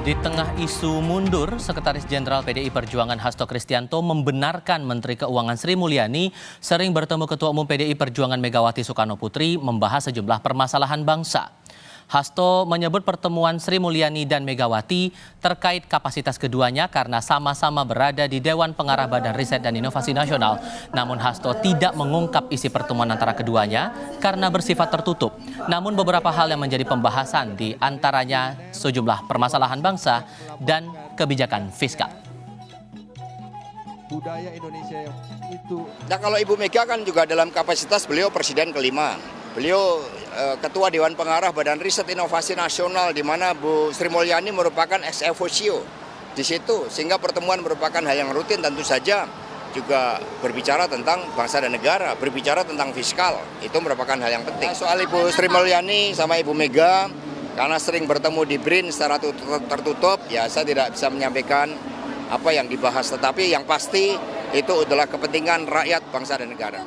Di tengah isu mundur, Sekretaris Jenderal PDI Perjuangan Hasto Kristianto membenarkan Menteri Keuangan Sri Mulyani sering bertemu Ketua Umum PDI Perjuangan Megawati Soekarnoputri membahas sejumlah permasalahan bangsa. Hasto menyebut pertemuan Sri Mulyani dan Megawati terkait kapasitas keduanya karena sama-sama berada di Dewan Pengarah Badan Riset dan Inovasi Nasional. Namun Hasto tidak mengungkap isi pertemuan antara keduanya karena bersifat tertutup. Namun beberapa hal yang menjadi pembahasan di antaranya sejumlah permasalahan bangsa dan kebijakan fiskal. Budaya Indonesia yang itu. Nah, kalau Ibu Mega kan juga dalam kapasitas beliau Presiden kelima. Beliau Ketua Dewan Pengarah Badan Riset Inovasi Nasional, di mana Bu Sri Mulyani merupakan ex officio di situ, sehingga pertemuan merupakan hal yang rutin. Tentu saja juga berbicara tentang bangsa dan negara, berbicara tentang fiskal, itu merupakan hal yang penting. Soal Ibu Sri Mulyani sama Ibu Mega, karena sering bertemu di BRIN secara tertutup, ya saya tidak bisa menyampaikan apa yang dibahas, tetapi yang pasti itu adalah kepentingan rakyat, bangsa dan negara.